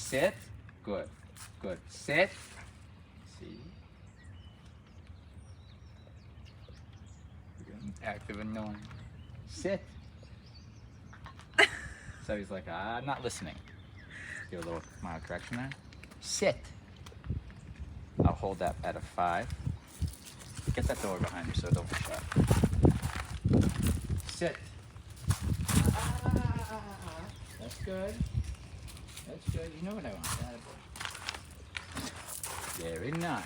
Sit. Good. Good. Sit. See? You're getting active and annoying. Sit. So he's like, I'm not listening. Give a little mild correction there. Sit. I'll hold that at a 5. Get that door behind you so it don't be shut. Sit. That's good. That's good. You know what I want. Attaboy. Very nice.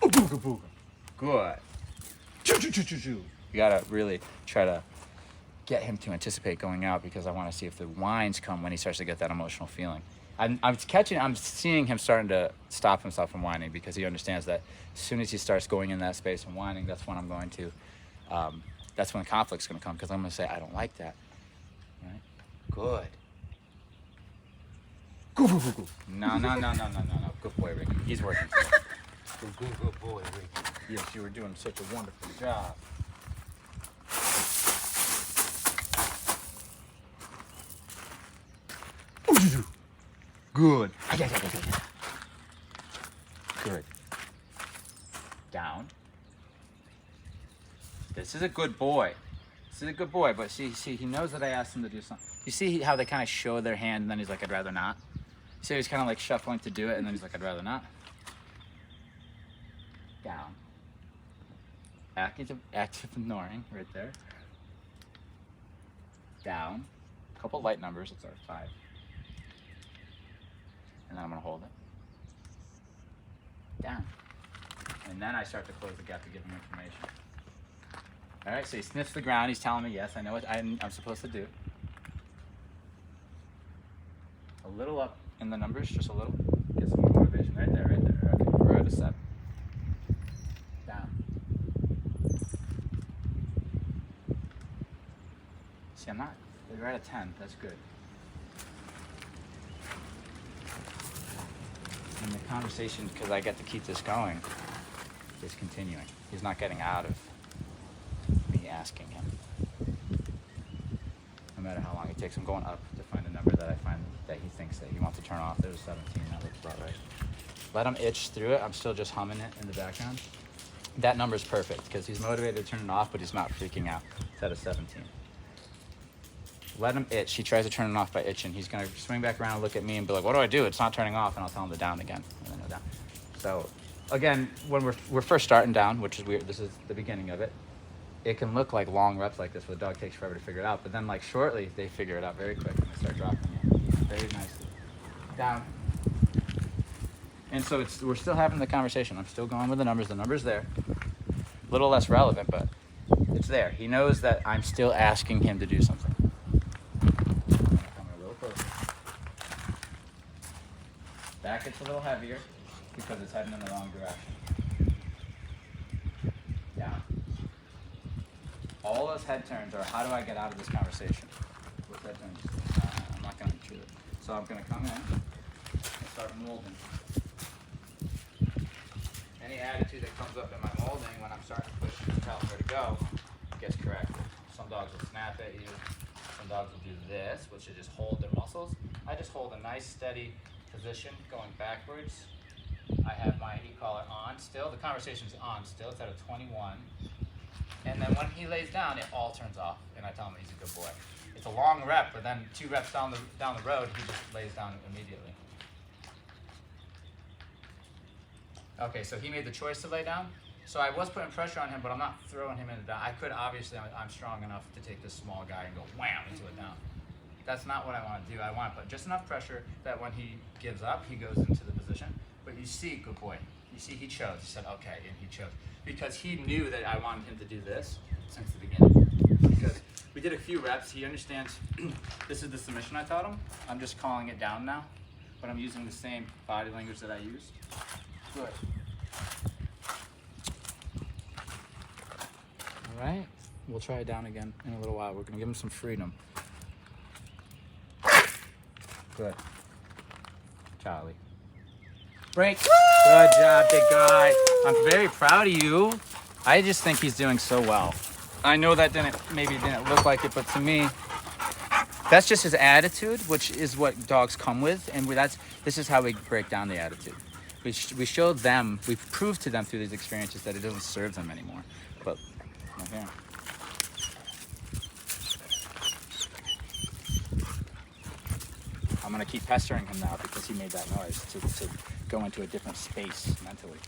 Oh, booga booga. Good. Choo choo choo choo choo. You gotta really try to get him to anticipate going out, because I want to see if the whines come when he starts to get that emotional feeling. I'm seeing him starting to stop himself from whining, because he understands that as soon as he starts going in that space and whining, that's when I'm going to, that's when the conflict's going to come, because I'm going to say, I don't like that. Right? Good. Go, go, go, go. No. Good boy, Ricky. He's working for it. Good boy, Ricky. Yes, you were doing such a wonderful job. Good. Good. Down. This is a good boy. This is a good boy, but see, he knows that I asked him to do something. You see how they kind of show their hand and then he's like, I'd rather not? See, he's kind of like shuffling to do it and then he's like, I'd rather not. Down. Active ignoring right there. Down. A couple light numbers, it's our 5. And then I'm gonna hold it. Down. And then I start to close the gap to give him information. All right, so he sniffs the ground. He's telling me, yes, I know what I'm supposed to do. A little up in the numbers, just a little. Get some more motivation. Right there. Okay, we're at a 7. Down. See, we're at a 10. That's good. And the conversation, because I get to keep this going, is continuing. He's not getting out of me asking him. No matter how long it takes, I'm going up to find a number that I find that he thinks that he wants to turn off. There's a 17, that looks about right. Let him itch through it. I'm still just humming it in the background. That number's perfect, because he's motivated to turn it off, but he's not freaking out. It's at a 17. Let him itch. He tries to turn it off by itching. He's going to swing back around and look at me and be like, what do I do? It's not turning off. And I'll tell him to down again. And then he'll down. So, again, when we're first starting down, which is weird, this is the beginning of it, it can look like long reps like this where the dog takes forever to figure it out. But then, like, shortly, they figure it out very quick and they start dropping it very nicely. Down. And so we're still having the conversation. I'm still going with the numbers. The number's there. A little less relevant, but it's there. He knows that I'm still asking him to do something. Back gets a little heavier because it's heading in the wrong direction. Down. All those head turns are, how do I get out of this conversation? What's head turns? I'm not going to intrude it. So I'm going to come in and start molding. Any attitude that comes up in my molding when I'm starting to push and tell where to go gets corrected. Some dogs will snap at you. Some dogs will do this, which is just hold their muscles. I just hold a nice steady position going backwards. I have my e-collar on still. The conversation's on still. It's at a 21. And then when he lays down, it all turns off, and I tell him he's a good boy. It's a long rep, but then 2 reps down the road, he just lays down immediately. Okay, so he made the choice to lay down. So I was putting pressure on him, but I'm not throwing him into down. I could, obviously, I'm strong enough to take this small guy and go wham into it down. That's not what I want to do. I want to put just enough pressure that when he gives up, he goes into the position. But you see, good boy, you see he chose. He said, okay, and he chose. Because he knew that I wanted him to do this since the beginning. Because we did a few reps. He understands this is the submission I taught him. I'm just calling it down now. But I'm using the same body language that I used. Good. All right. We'll try it down again in a little while. We're going to give him some freedom. Good. Charlie. Break. Good job, big guy. I'm very proud of you. I just think he's doing so well. I know that maybe didn't look like it, but to me, That's just his attitude, which is what dogs come with, and this is how we break down the attitude. We show them, we prove to them through these experiences that it doesn't serve them anymore. But okay. I'm gonna keep pestering him now because he made that noise to go into a different space mentally.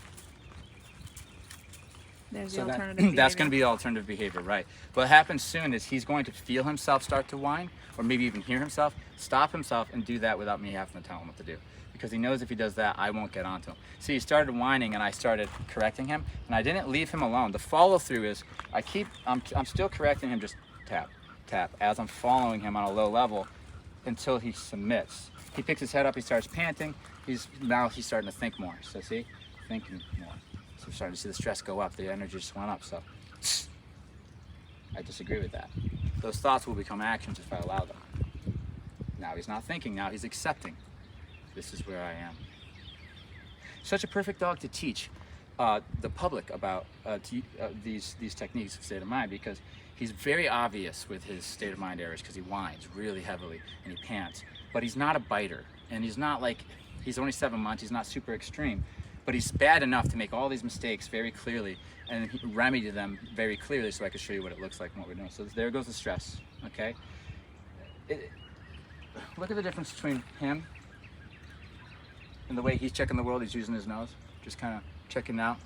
There's So the alternative that's going behavior. to be alternative behavior, right? What happens soon is he's going to feel himself start to whine, or maybe even hear himself, stop himself, and do that without me having to tell him what to do. Because he knows if he does that, I won't get onto him. See, he started whining, and I started correcting him, and I didn't leave him alone. The follow-through is I'm still correcting him, just tap, tap, as I'm following him on a low level until he submits. He picks his head up, he starts panting. Now he's starting to think more. So see, thinking more. So we're starting to see the stress go up. The energy just went up. So I disagree with that. Those thoughts will become actions if I allow them. Now he's not thinking. Now he's accepting. This is where I am. Such a perfect dog to teach the public about these techniques of state of mind, because he's very obvious with his state of mind errors because he whines really heavily and he pants. But he's not a biter, and he's not like, he's only 7 months. He's not super extreme. But he's bad enough to make all these mistakes very clearly and remedy them very clearly, so I can show you what it looks like and what we're doing. So there goes the stress, okay? Look at the difference between him and the way he's checking the world. He's using his nose, just kind of checking out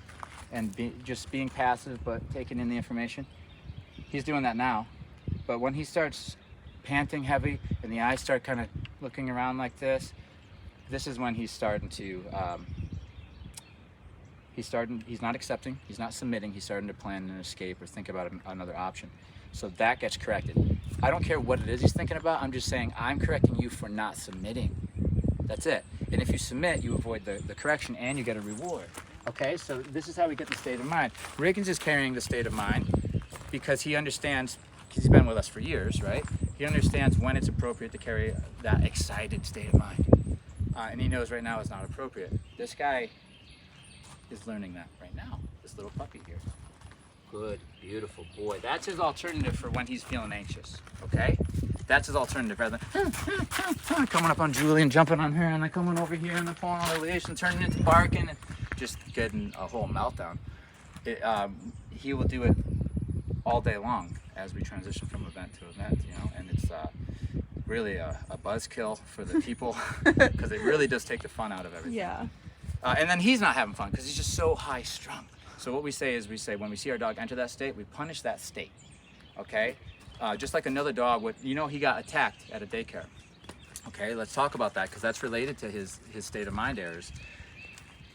and just being passive but taking in the information. He's doing that now, but when he starts panting heavy and the eyes start kind of looking around like this is when he's starting to he's not accepting, he's not submitting, he's starting to plan an escape or think about another option. So that gets corrected. I don't care what it is he's thinking about, I'm just saying I'm correcting you for not submitting. That's it. And if you submit, you avoid the correction and you get a reward. Okay, so this is how we get the state of mind. Riggins is carrying the state of mind because he understands, because he's been with us for years, right? He understands when it's appropriate to carry that excited state of mind. And he knows right now it's not appropriate. This guy is learning that right now, this little puppy here. Good, beautiful boy. That's his alternative for when he's feeling anxious, okay? That's his alternative, rather than coming up on Julie and jumping on her and then coming over here and then pulling on the leash and turning into barking and just getting a whole meltdown. He will do it all day long as we transition from event to event, you know, and it's really a buzzkill for the people because it really does take the fun out of everything. Yeah. And then he's not having fun because he's just so high strung. So what we say is when we see our dog enter that state, we punish that state, okay? Just like another dog would, you know, he got attacked at a daycare. Okay, let's talk about that because that's related to his state of mind errors.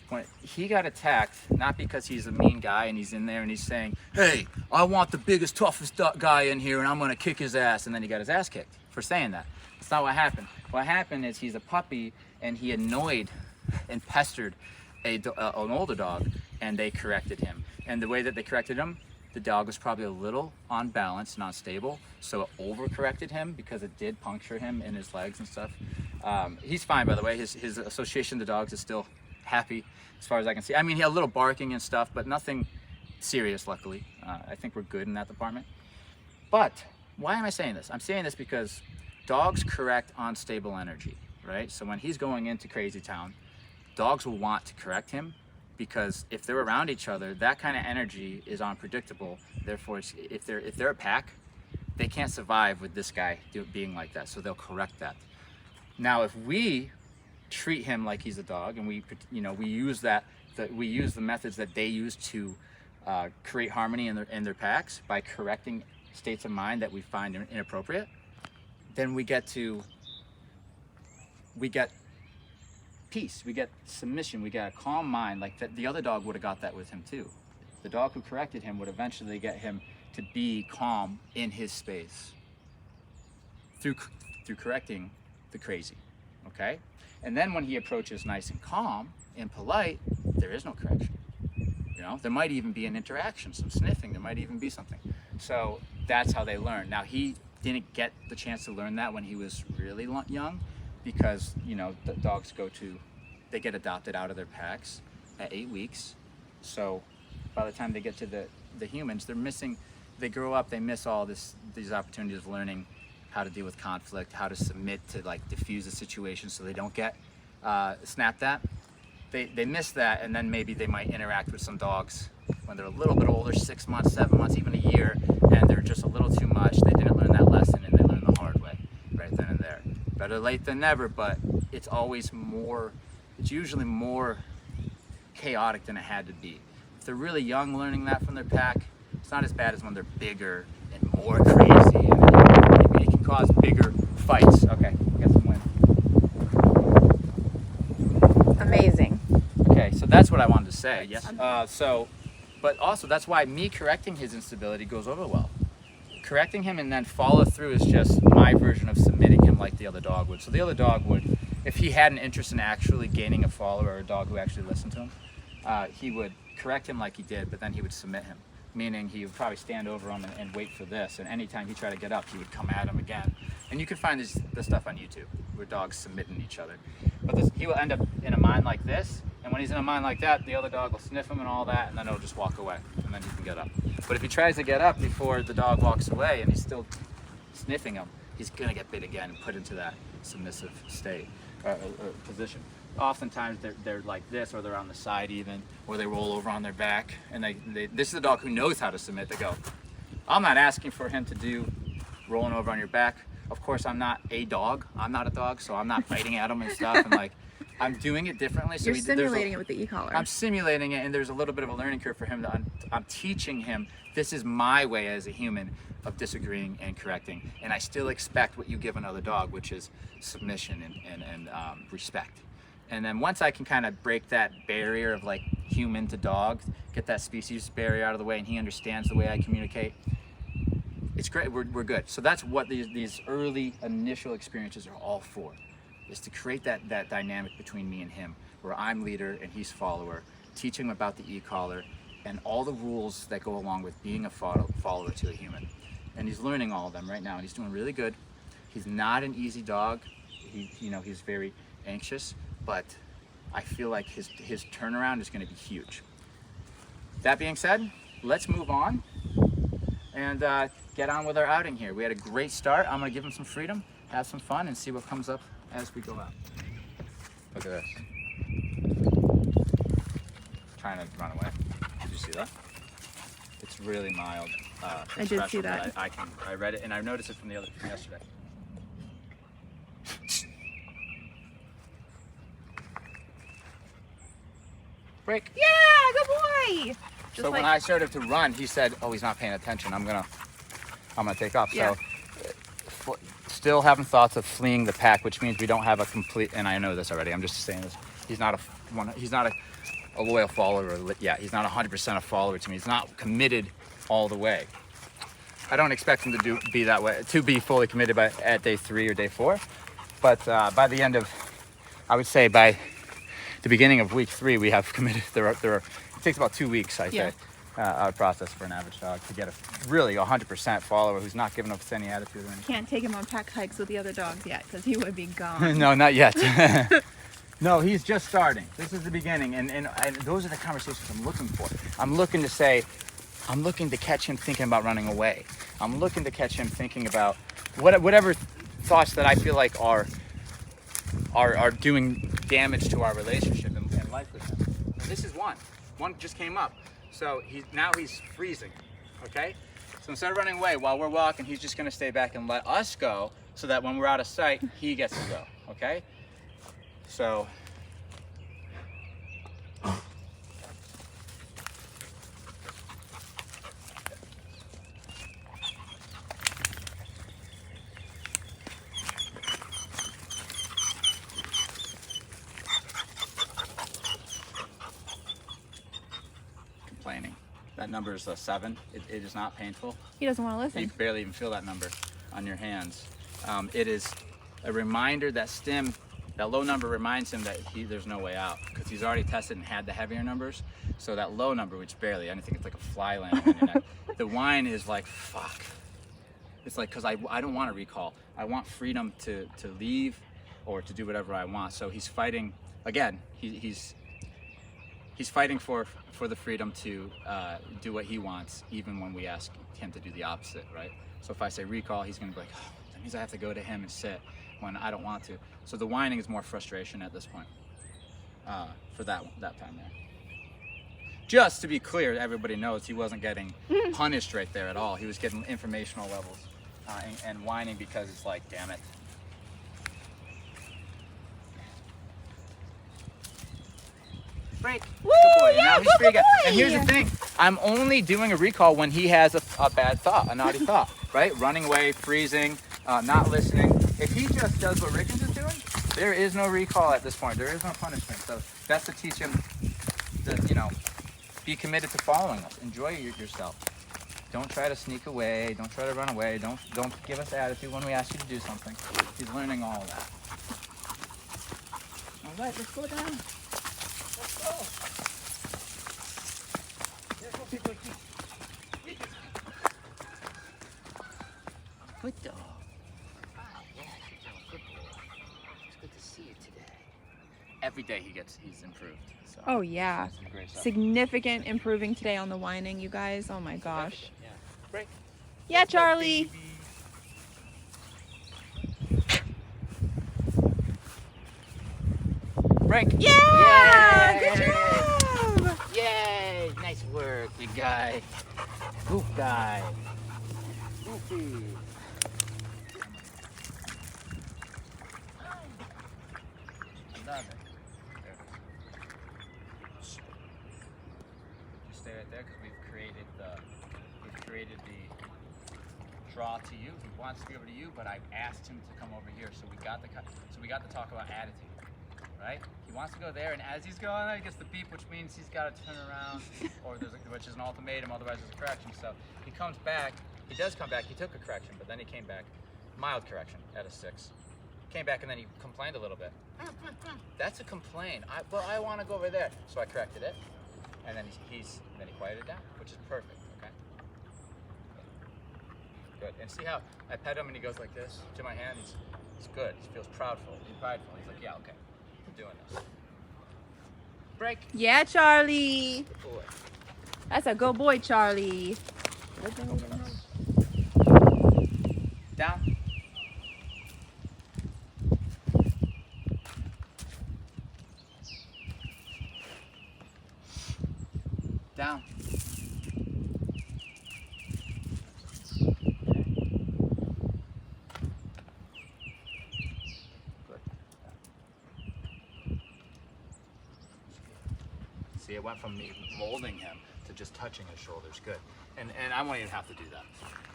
When he got attacked, not because he's a mean guy and he's in there and he's saying, hey, I want the biggest, toughest guy in here and I'm gonna kick his ass, and then he got his ass kicked for saying that. That's not what happened. What happened is he's a puppy and he annoyed and pestered an older dog, and they corrected him. And the way that they corrected him, the dog was probably a little unbalanced and unstable, so it overcorrected him because it did puncture him in his legs and stuff. He's fine, by the way. His association with the dogs is still happy as far as I can see. I mean, he had a little barking and stuff, but nothing serious, luckily. I think we're good in that department. But why am I saying this? I'm saying this because dogs correct unstable energy, right? So when he's going into crazy town, dogs will want to correct him because if they're around each other, that kind of energy is unpredictable. Therefore, if they're a pack, they can't survive with this guy being like that. So they'll correct that. Now, if we treat him like he's a dog, and we use we use the methods that they use to create harmony in their packs by correcting states of mind that we find inappropriate, then we get peace, we get submission, we get a calm mind. Like that, the other dog would have got that with him too. The dog who corrected him would eventually get him to be calm in his space through correcting the crazy, okay? And then when he approaches nice and calm and polite, there is no correction. You know, there might even be an interaction, some sniffing, there might even be something. So that's how they learn. Now, he didn't get the chance to learn that when he was really young, because, you know, the dogs they get adopted out of their packs at 8 weeks. So by the time they get to the humans, they grow up, they miss all these opportunities of learning how to deal with conflict, how to submit to like diffuse a situation so they don't get snapped at. They miss that, and then maybe they might interact with some dogs when they're a little bit older, 6 months, 7 months, even a year, and they're just a little too much. They didn't learn that lesson, and they learn the hard way right then and there. Better late than never, but it's usually more chaotic than it had to be. If they're really young learning that from their pack, it's not as bad as when they're bigger and more crazy, and it can cause bigger fights. Okay, we got some wind. Amazing. Okay, so that's what I wanted to say. Yes. But also that's why me correcting his instability goes over well. Correcting him and then follow through is just my version of submitting him like the other dog would. So the other dog would, if he had an interest in actually gaining a follower or a dog who actually listened to him, he would correct him like he did, but then he would submit him. Meaning he would probably stand over him and wait for this, and anytime he tried to get up, he would come at him again. And you can find this stuff on YouTube, where dogs submitting each other. But he will end up in a mind like this, and when he's in a mind like that, the other dog will sniff him and all that, and then he'll just walk away, and then he can get up. But if he tries to get up before the dog walks away, and he's still sniffing him, he's gonna get bit again and put into that submissive state, position. Oftentimes they're like this, or they're on the side even, or they roll over on their back, and this is a dog who knows how to submit. They go, I'm not asking for him to do rolling over on your back. Of course, I'm not a dog. I'm not a dog, so I'm not fighting at him and stuff, and like, I'm doing it differently. So You're simulating it with the e-collar. I'm simulating it, and there's a little bit of a learning curve for him. I'm teaching him, this is my way as a human of disagreeing and correcting, and I still expect what you give another dog, which is submission and respect. And then once I can kind of break that barrier of like human to dog, get that species barrier out of the way, and he understands the way I communicate, it's great. We're good. So that's what these early initial experiences are all for, is to create that dynamic between me and him, where I'm leader and he's follower, teaching him about the e-collar and all the rules that go along with being a follower to a human. And he's learning all of them right now, and he's doing really good. He's not an easy dog. He's very anxious, but I feel like his turnaround is going to be huge. That being said, let's move on and get on with our outing here. We had a great start. I'm going to give him some freedom, have some fun, and see what comes up as we go out. Look at this. Trying to run away. Did you see that? It's really mild. I did see that. I read it, and I noticed it from yesterday. Break. Yeah, good boy. So when I started to run, he said, "Oh, he's not paying attention. I'm gonna take off." Yeah. So, still having thoughts of fleeing the pack, which means we don't have a complete. And I know this already. I'm just saying this. He's not a loyal follower. Yeah, he's not 100% a follower to me. He's not committed all the way. I don't expect him to be that way, to be fully committed at day 3 or day 4. But by the end of, I would say by the beginning of week 3, we have committed. It takes about 2 weeks, I say, our process for an average dog to get a really 100% follower who's not giving us any attitude or anything. Can't take him on pack hikes with the other dogs yet, because he would be gone. No, not yet. No, he's just starting. This is the beginning, and those are the conversations I'm looking for. I'm looking to catch him thinking about running away. I'm looking to catch him thinking about whatever thoughts that I feel like are doing damage to our relationship and life with him. And this is one. One just came up. So now he's freezing, okay? So instead of running away while we're walking, he's just gonna stay back and let us go, so that when we're out of sight, he gets to go, okay? So, complaining. That number is a 7. It is not painful. He doesn't want to listen. You barely even feel that number on your hands. It is a reminder that that low number reminds him that there's no way out, because he's already tested and had the heavier numbers. So that low number, which barely anything, it's like a fly landing on your neck. The whine is like, fuck. It's like, because I don't want to recall. I want freedom to leave or to do whatever I want. So he's fighting, again, he's fighting for the freedom to do what he wants, even when we ask him to do the opposite, right? So if I say recall, he's going to be like, oh, is I have to go to him and sit when I don't want to. So the whining is more frustration at this point for that time there. Just to be clear, everybody knows he wasn't getting punished right there at all. He was getting informational levels and whining because it's like, damn it. Break. Woo, Good boy. And yeah, now he's free again. boy. And here's the thing. I'm only doing a recall when he has a bad thought, a naughty thought, right? Running away, freezing, not listening. If he just does what Rickens is doing, there is no recall at this point. There is no punishment. So that's to teach him that, you know, be committed to following us. Enjoy yourself. Don't try to sneak away. Don't try to run away. Don't give us attitude when we ask you to do something. He's learning all of that. All right, let's go down. Let's go. Good dog. Oh, yeah, good boy. It's good to see you today. Every day he's improved. So Oh yeah. some great stuff. Significant improving today on the whining, you guys. Oh my gosh. Yeah. Break. Yeah, Charlie. Break. Yeah! Yay! Good job! Yay! Nice work, big guy. Goof guy. Goofy. Love it. There. Just stay right there because we've created the draw to you. He wants to be over to you, but I've asked him to come over here. So we got to talk about attitude, right? He wants to go there, and as he's going, he gets the beep, which means he's got to turn around, which is an ultimatum. Otherwise, there's a correction. So he comes back. He does come back. He took a correction, but then he came back, mild correction at a 6. Came back and then he complained a little bit. That's a complaint. I want to go over there. So I corrected it, and then he quieted down, which is perfect. Okay. Good. And see how I pet him and he goes like this to my hand. He's good. He feels prideful. He's like, yeah, okay, we're doing this. Break. Yeah, Charlie. Good boy. That's a good boy, Charlie. Down. Down. Good. See, it went from me molding him to just touching his shoulders. Good. And I won't even have to do that.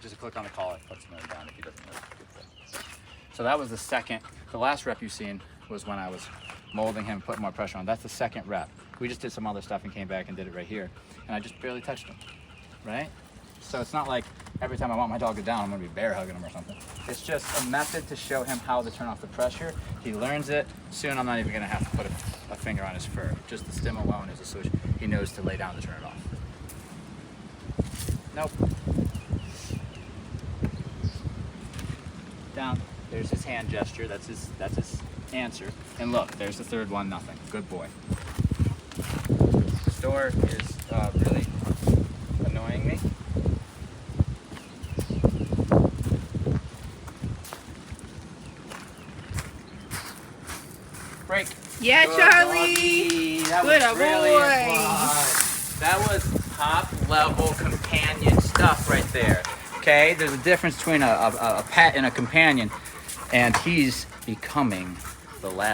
Just click on the collar, puts him down if he doesn't know. Good thing. So that was the second. The last rep you've seen was when I was molding him, putting more pressure on. That's the second rep. We just did some other stuff and came back and did it right here. And I just barely touched him, right? So it's not like every time I want my dog to down, I'm gonna be bear hugging him or something. It's just a method to show him how to turn off the pressure. He learns it. Soon I'm not even gonna have to put a finger on his fur. Just the stim alone is a solution. He knows to lay down to turn it off. Nope. Down. There's his hand gesture. That's his answer. And look, there's the third one. Nothing. Good boy. This door is really annoying me. Break. Yeah, Good Charlie. doggy. That Good was really boy. fun. That was top level companion stuff right there. Okay, there's a difference between a pet and a companion, and he's becoming the latter.